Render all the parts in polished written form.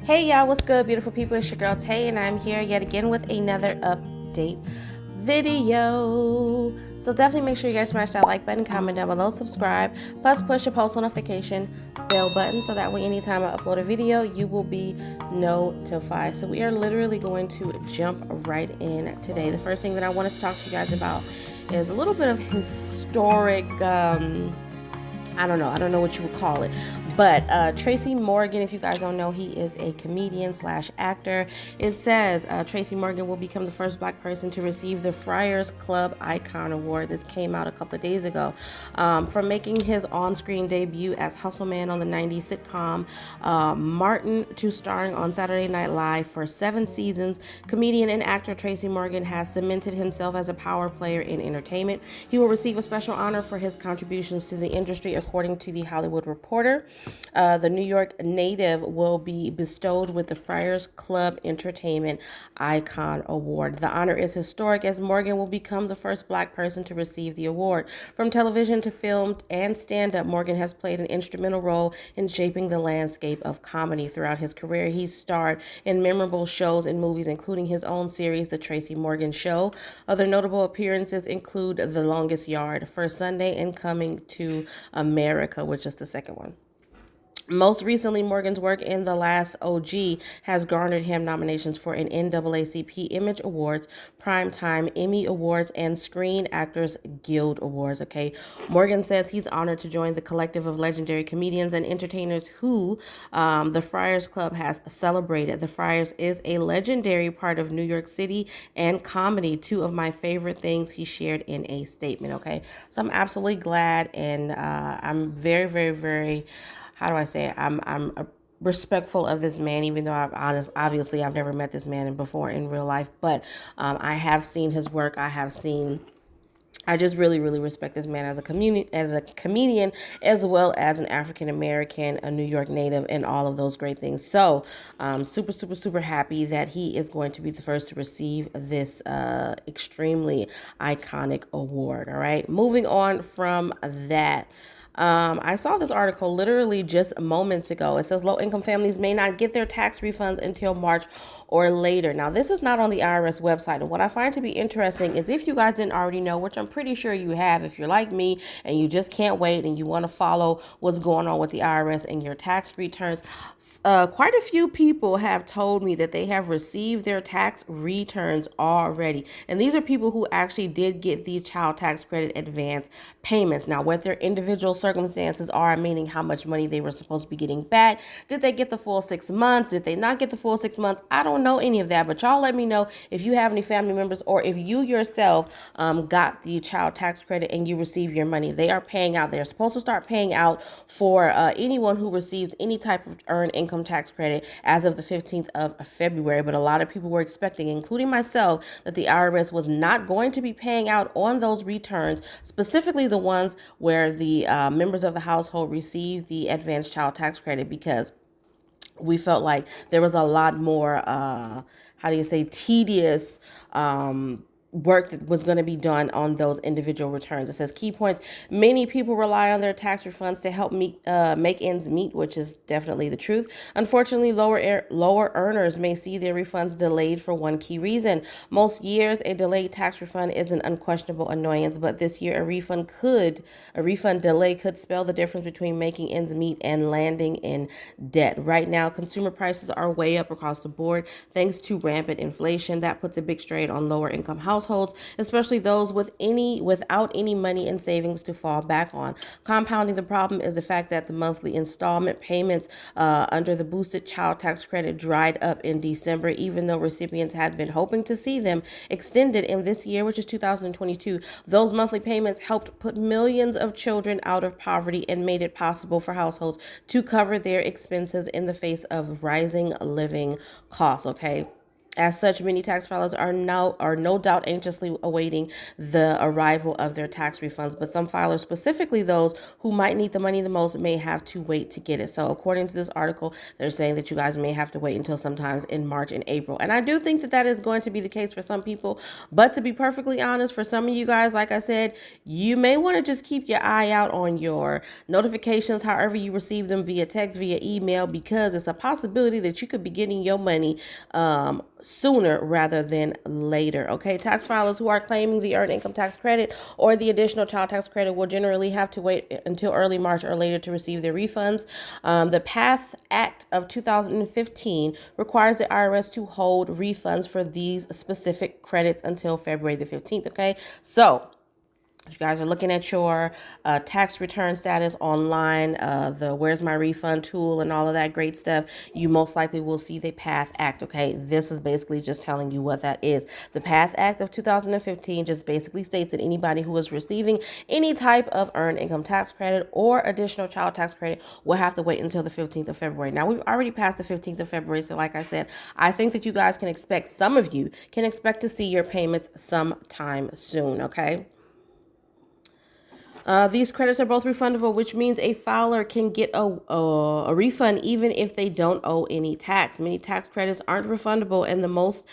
Hey y'all, what's good, beautiful people? It's your girl Tay, and I'm here yet again with another update video. So definitely make sure you guys smash that like button, comment down below, subscribe, plus push the post notification bell button so that way anytime I upload a video, you will be notified. So we are literally going to jump right in today. The first thing that I wanted to talk to you guys about is a little bit of historic I don't know what you would call it, but Tracy Morgan, if you guys don't know, he is a comedian slash actor. It says Tracy Morgan will become the first black person to receive the Friars Club Icon Award. This came out a couple of days ago. From making his on-screen debut as Hustle Man on the 90s sitcom Martin to starring on Saturday Night Live for 7 seasons, comedian and actor Tracy Morgan has cemented himself as a power player in entertainment. He will receive a special honor for his contributions to the industry, according to The Hollywood Reporter. The New York native will be bestowed with the Friars Club Entertainment Icon Award. The honor is historic as Morgan will become the first black person to receive the award. From television to film and stand-up, Morgan has played an instrumental role in shaping the landscape of comedy. Throughout his career, he's starred in memorable shows and movies, including his own series, The Tracy Morgan Show. Other notable appearances include The Longest Yard, First Sunday, and Coming to America, which is the second one. Most recently, Morgan's work in The Last OG has garnered him nominations for an NAACP Image Awards, Primetime Emmy Awards, and Screen Actors Guild Awards. Okay, Morgan says he's honored to join the collective of legendary comedians and entertainers who the Friars Club has celebrated. The Friars is a legendary part of New York City and comedy, two of my favorite things, he shared in a statement. Okay, so I'm absolutely glad, and I'm very, how do I say it? I'm respectful of this man, even though obviously I've never met this man before in real life, but I have seen his work. I just really respect this man as a comedian, as well as an African American, a New York native, and all of those great things. So, super happy that he is going to be the first to receive this extremely iconic award. All right, moving on from that. I saw this article literally just moments ago. It says low-income families may not get their tax refunds until March or later. Now, this is not on the IRS website. And what I find to be interesting is, if you guys didn't already know, which I'm pretty sure you have, if you're like me and you just can't wait and you want to follow what's going on with the IRS and your tax returns, quite a few people have told me that they have received their tax returns already. And these are people who actually did get the child tax credit advance payments. Now, what their individual circumstances are, meaning how much money they were supposed to be getting back. Did they get the full 6 months? Did they not get the full 6 months? I don't know any of that, but y'all let me know if you have any family members, or if you yourself got the child tax credit and you receive your money. They are paying out. They're supposed to start paying out for anyone who receives any type of earned income tax credit as of the 15th of February. But a lot of people were expecting, including myself, that the IRS was not going to be paying out on those returns, specifically the ones where the members of the household receive the advanced child tax credit, because we felt like there was a lot more, tedious work that was going to be done on those individual returns. It says key points: many people rely on their tax refunds to help make ends meet, which is definitely the truth. Unfortunately, lower earners may see their refunds delayed for one key reason. Most years, a delayed tax refund is an unquestionable annoyance, but this year, a refund delay could spell the difference between making ends meet and landing in debt. Right now, consumer prices are way up across the board thanks to rampant inflation. That puts a big strain on lower income households, especially those without any money and savings to fall back on. Compounding the problem is the fact that the monthly installment payments under the boosted child tax credit dried up in December, even though recipients had been hoping to see them extended in this year, which is 2022. Those monthly payments helped put millions of children out of poverty and made it possible for households to cover their expenses in the face of rising living costs. Okay. As such, many tax filers are no doubt anxiously awaiting the arrival of their tax refunds, but some filers, specifically those who might need the money the most, may have to wait to get it. So according to this article, they're saying that you guys may have to wait until sometimes in March and April. And I do think that that is going to be the case for some people. But to be perfectly honest, for some of you guys, like I said, you may want to just keep your eye out on your notifications, however you receive them, via text, via email, because it's a possibility that you could be getting your money sooner rather than later. Okay, tax filers who are claiming the earned income tax credit or the additional child tax credit will generally have to wait until early March or later to receive their refunds. The PATH Act of 2015 requires the IRS to hold refunds for these specific credits until February the 15th. Okay, so if you guys are looking at your tax return status online, the Where's My Refund tool and all of that great stuff, you most likely will see the PATH Act, okay? This is basically just telling you what that is. The PATH Act of 2015 just basically states that anybody who is receiving any type of earned income tax credit or additional child tax credit will have to wait until the 15th of February. Now, we've already passed the 15th of February, so like I said, I think that you guys can expect, some of you can expect to see your payments sometime soon, okay? These credits are both refundable, which means a filer can get a refund even if they don't owe any tax. Many tax credits aren't refundable, and the most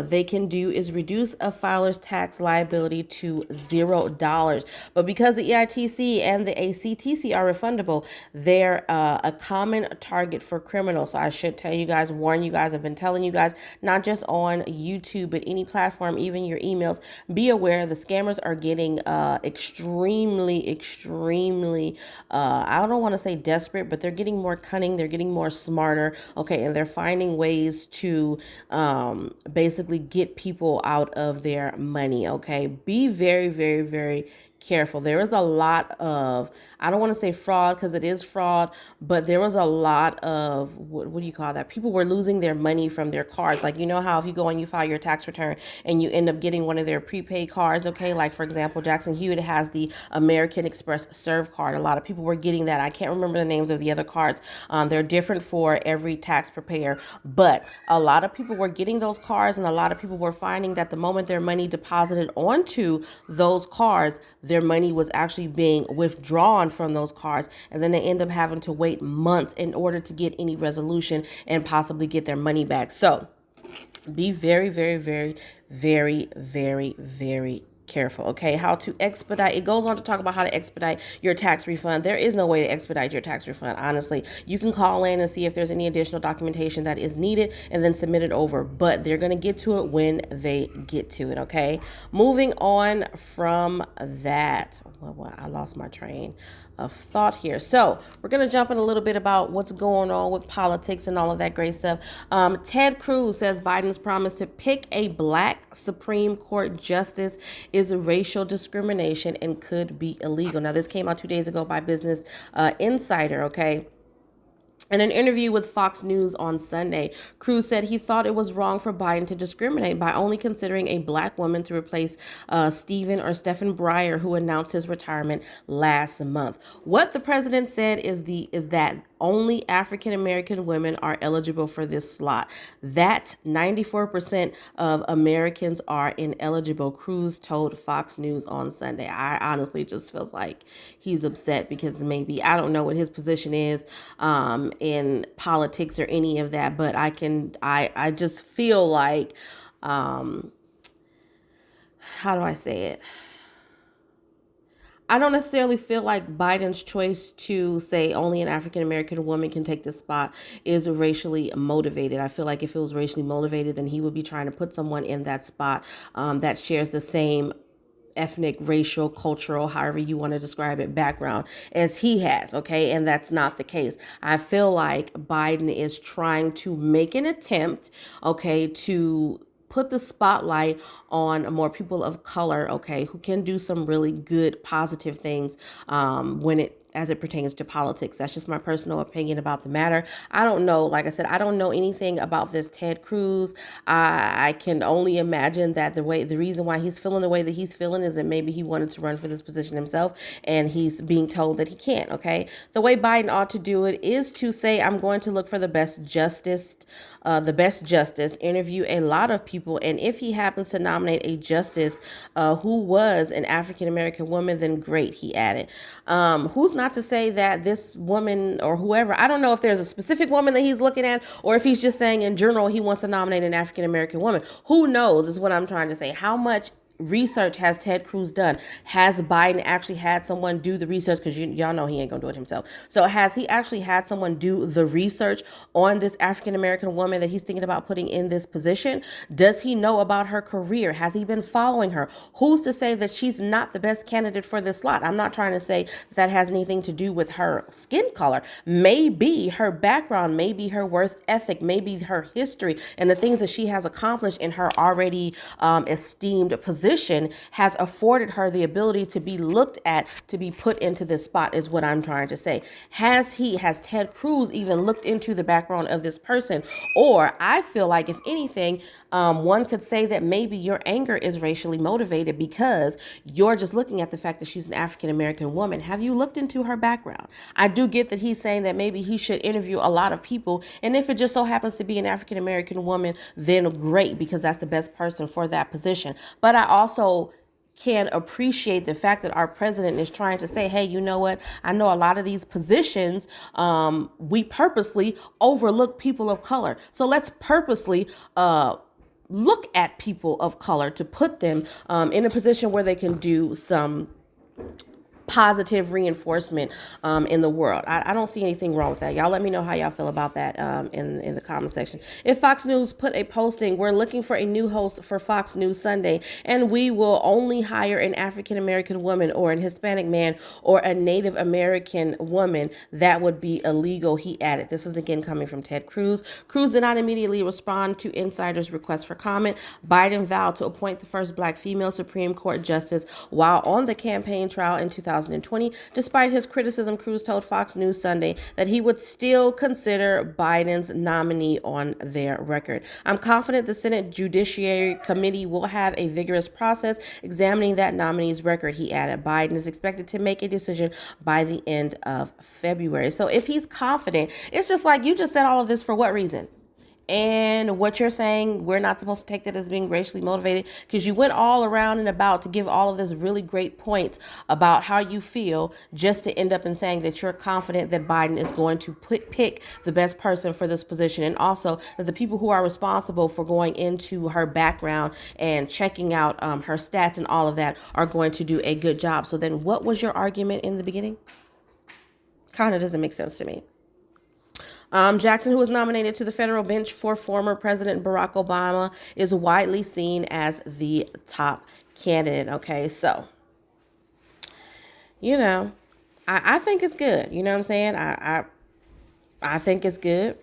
they can do is reduce a filer's tax liability to $0. But because the EITC and the ACTC are refundable, they're a common target for criminals. So I should tell you guys, warn you guys, I've been telling you guys, not just on YouTube, but any platform, even your emails, be aware the scammers are getting extremely, I don't want to say desperate, but they're getting more cunning, they're getting more smarter, okay, and they're finding ways to basically get people out of their money, okay? Be very, very, very careful. There is a lot of, I don't want to say fraud because it is fraud, but there was a lot of, what do you call that? People were losing their money from their cards. Like, you know how if you go and you file your tax return and you end up getting one of their prepaid cards, okay? Like, for example, Jackson Hewitt has the American Express Serve card. A lot of people were getting that. I can't remember the names of the other cards. They're different for every tax preparer, but a lot of people were getting those cards, and a lot of people were finding that the moment their money deposited onto those cards, their money was actually being withdrawn from those cards, and then they end up having to wait months in order to get any resolution and possibly get their money back. So be very, very, very, very, very, very careful, okay? How to expedite. It goes on to talk about how to expedite your tax refund. There is no way to expedite your tax refund, honestly. You can call in and see if there's any additional documentation that is needed and then submit it over, but they're going to get to it when they get to it, okay? Moving on from that. Well, I lost my train of thought here. So we're going to jump in a little bit about what's going on with politics and all of that great stuff. Ted Cruz says Biden's promise to pick a black Supreme Court justice is racial discrimination and could be illegal. Now, this came out 2 days ago by Business Insider, okay? In an interview with Fox News on Sunday, Cruz said he thought it was wrong for Biden to discriminate by only considering a black woman to replace Stephen Breyer, who announced his retirement last month. What the president said is that only African American women are eligible for this slot. That 94% of Americans are ineligible, Cruz told Fox News on Sunday. I honestly just feels like he's upset because maybe, I don't know what his position is in politics or any of that, but I just feel like, how do I say it? I don't necessarily feel like Biden's choice to say only an African-American woman can take this spot is racially motivated. I feel like if it was racially motivated, then he would be trying to put someone in that spot that shares the same ethnic, racial, cultural, however you want to describe it, background as he has, okay? And that's not the case. I feel like Biden is trying to make an attempt, okay, to put the spotlight on more people of color, okay, who can do some really good, positive things as it pertains to politics. That's just my personal opinion about the matter. I don't know. Like I said, I don't know anything about this Ted Cruz. I can only imagine that the reason why he's feeling the way that he's feeling is that maybe he wanted to run for this position himself and he's being told that he can't, okay? The way Biden ought to do it is to say, I'm going to look for the best justice the best justice, interview a lot of people, and if he happens to nominate a justice who was an African American woman, then great, he added. Who's not to say that this woman or whoever, I don't know if there's a specific woman that he's looking at, or if he's just saying in general he wants to nominate an African American woman. Who knows is what I'm trying to say. How much research has Ted Cruz done? Has Biden actually had someone do the research? Because y'all know he ain't gonna do it himself. So has he actually had someone do the research on this African American woman that he's thinking about putting in this position? Does he know about her career? Has he been following her? Who's to say that she's not the best candidate for this slot? I'm not trying to say that has anything to do with her skin color. Maybe her background, maybe her work ethic, maybe her history and the things that she has accomplished in her already esteemed position has afforded her the ability to be looked at, to be put into this spot, is what I'm trying to say. Has Ted Cruz even looked into the background of this person? Or I feel like, if anything, one could say that maybe your anger is racially motivated because you're just looking at the fact that she's an African American woman. Have you looked into her background? I do get that he's saying that maybe he should interview a lot of people, and if it just so happens to be an African American woman, then great, because that's the best person for that position. But I also can appreciate the fact that our president is trying to say, hey, you know what? I know a lot of these positions, we purposely overlook people of color. So let's purposely look at people of color to put them in a position where they can do some positive reinforcement in the world. I don't see anything wrong with that. Y'all let me know how y'all feel about that in the comment section. If Fox News put a posting, we're looking for a new host for Fox News Sunday, and we will only hire an African American woman or an Hispanic man or a Native American woman, that would be illegal, he added. This is again coming from Ted Cruz. Cruz did not immediately respond to insiders' request for comment. Biden vowed to appoint the first Black female Supreme Court justice while on the campaign trail in 2020. Despite his criticism, Cruz told Fox News Sunday that he would still consider Biden's nominee on their record. I'm confident the Senate Judiciary Committee will have a vigorous process examining that nominee's record, he added. Biden is expected to make a decision by the end of February. So if he's confident, it's just like, you just said all of this for what reason? And what you're saying, we're not supposed to take that as being racially motivated, because you went all around and about to give all of this really great points about how you feel, just to end up in saying that you're confident that Biden is going to pick the best person for this position. And also that the people who are responsible for going into her background and checking out her stats and all of that are going to do a good job. So then what was your argument in the beginning? Kind of doesn't make sense to me. Jackson, who was nominated to the federal bench for former President Barack Obama, is widely seen as the top candidate. Okay, so, you know, I think it's good. You know what I'm saying? I think it's good.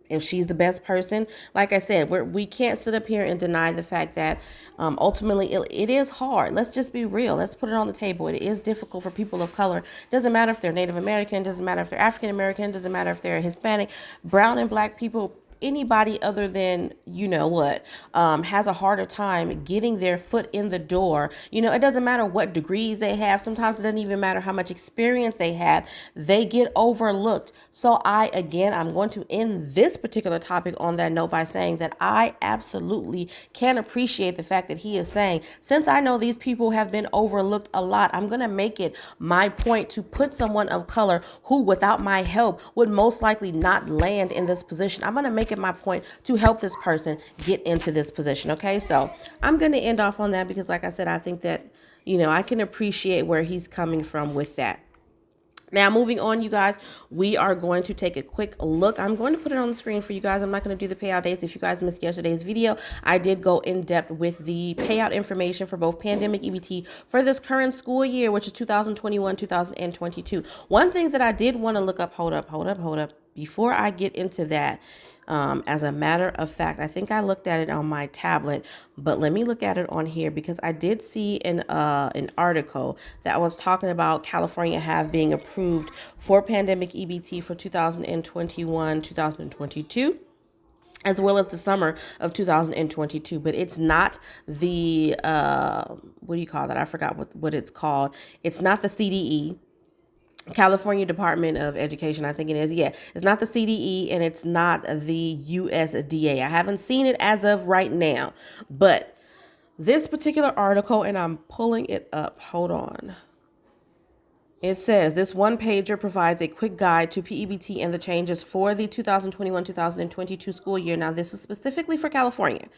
If she's the best person, like I said, we can't sit up here and deny the fact that ultimately it is hard. Let's just be real. Let's put it on the table. It is difficult for people of color. Doesn't matter if they're Native American, doesn't matter if they're African American, doesn't matter if they're Hispanic, brown and Black people. Anybody other than, you know what, has a harder time getting their foot in the door. You know, it doesn't matter what degrees they have. Sometimes it doesn't even matter how much experience they have. They get overlooked. So I'm going to end this particular topic on that note by saying that I absolutely can appreciate the fact that he is saying, since I know these people have been overlooked a lot, I'm going to make it my point to put someone of color who, without my help, would most likely not land in this position. I'm going to make it my point to help this person get into this position. Okay, so I'm going to end off on that because, like I said, I think that, you know, I can appreciate where he's coming from with that. Now, moving on, you guys, we are going to take a quick look. I'm going to put it on the screen for you guys. I'm not going to do the payout dates. If you guys missed yesterday's video, I did go in depth with the payout information for both pandemic EBT for this current school year, which is 2021-2022. One thing that I did want to look up, hold up, before I get into that. As a matter of fact, I think I looked at it on my tablet, but let me look at it on here because I did see an article that was talking about California have being approved for pandemic EBT for 2021-2022. As well as the summer of 2022, but it's not the, what do you call that? I forgot what it's called. It's not the CDE. California Department of Education, I think it is. Yeah, it's not the CDE and it's not the USDA. I haven't seen it as of right now, but this particular article, and I'm pulling it up. Hold on. It says this one pager provides a quick guide to PEBT and the changes for the 2021-2022 school year. Now, this is specifically for California.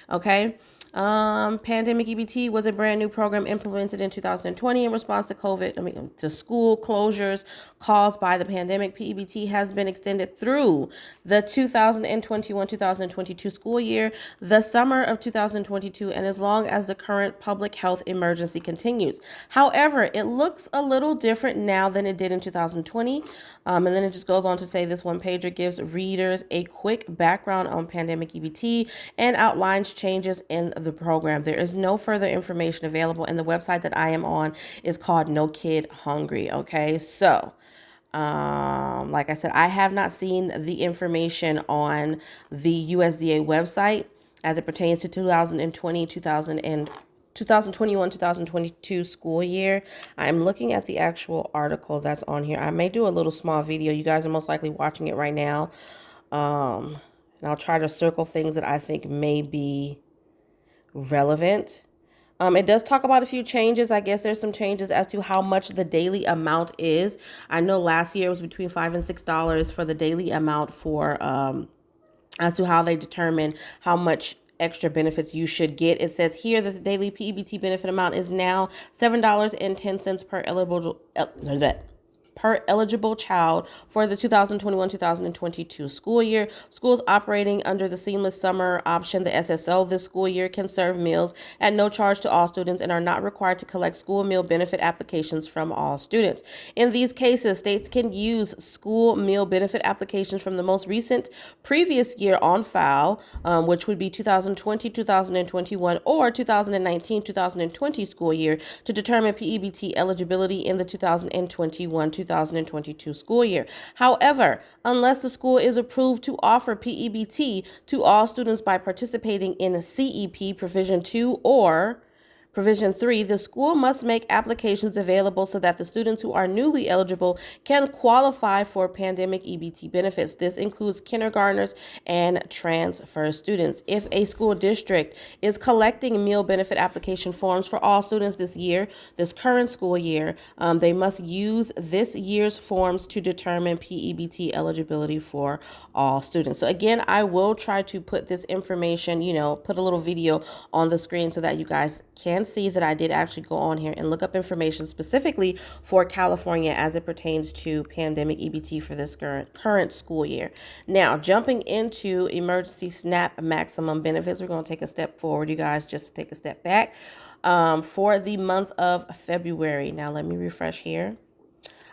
Okay. Pandemic EBT was a brand new program implemented in 2020 in response to to school closures caused by the pandemic. PEBT has been extended through the 2021-2022 school year, the summer of 2022, and as long as the current public health emergency continues. However, it looks a little different now than it did in 2020. And then it just goes on to say this one pager gives readers a quick background on pandemic EBT and outlines changes in the program. There is no further information available, and the website that I am on is called No Kid Hungry. Okay, so like I said, I have not seen the information on the USDA website as it pertains to 2021-2022 school year. I'm looking at the actual article that's on here. I may do a little small video. You guys are most likely watching it right now. And I'll try to circle things that I think may be relevant. It does talk about a few changes. I guess there's some changes as to how much the daily amount is. I know last year it was between $5 and $6 for the daily amount for as to how they determine how much extra benefits you should get. It says here that the daily PEBT benefit amount is now $7.10 per eligible child for the 2021-2022 school year. Schools operating under the Seamless Summer option, the SSO, this school year can serve meals at no charge to all students and are not required to collect school meal benefit applications from all students. In these cases, states can use school meal benefit applications from the most recent previous year on file, which would be 2020-2021 or 2019-2020 school year, to determine PEBT eligibility in the 2021-2022 school year. However, unless the school is approved to offer PEBT to all students by participating in a CEP Provision 2 or Provision 3, the school must make applications available so that the students who are newly eligible can qualify for pandemic EBT benefits. This includes kindergartners and transfer students. If a school district is collecting meal benefit application forms for all students this current school year, they must use this year's forms to determine PEBT eligibility for all students. So again, I will try to put this information, put a little video on the screen so that you guys can see that I did actually go on here and look up information specifically for California as it pertains to pandemic EBT for this current school year. Now, jumping into emergency SNAP maximum benefits, we're going to take a step forward, you guys, just to take a step back for the month of February. Now, let me refresh here.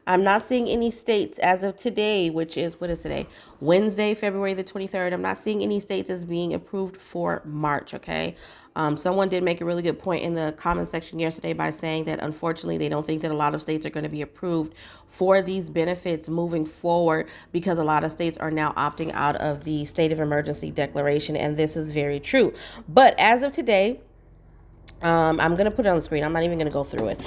I'm not seeing any states as of today, which is, what is today? Wednesday, February the 23rd. I'm not seeing any states as being approved for March, okay? Someone did make a really good point in the comment section yesterday by saying that unfortunately they don't think that a lot of states are going to be approved for these benefits moving forward because a lot of states are now opting out of the state of emergency declaration, and this is very true. But as of today, I'm going to put it on the screen. I'm not even going to go through it.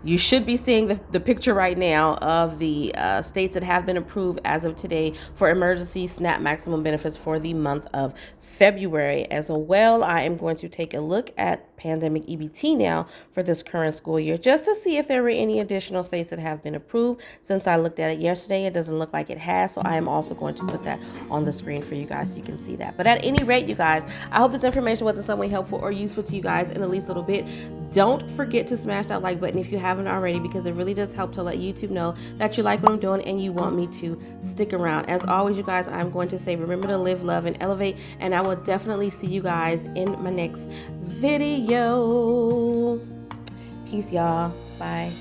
You should be seeing the picture right now of the states that have been approved as of today for emergency SNAP maximum benefits for the month of February. As well, I am going to take a look at pandemic EBT now for this current school year, just to see if there were any additional states that have been approved. Since I looked at it yesterday, it doesn't look like it has, so I am also going to put that on the screen for you guys so you can see that. But at any rate, you guys, I hope this information was in some way helpful or useful to you guys in at least a little bit. Don't forget to smash that like button if you haven't already, because it really does help to let YouTube know that you like what I'm doing and you want me to stick around. As always, you guys, I'm going to say remember to live, love, and elevate, and I will definitely see you guys in my next video. Peace, y'all. Bye.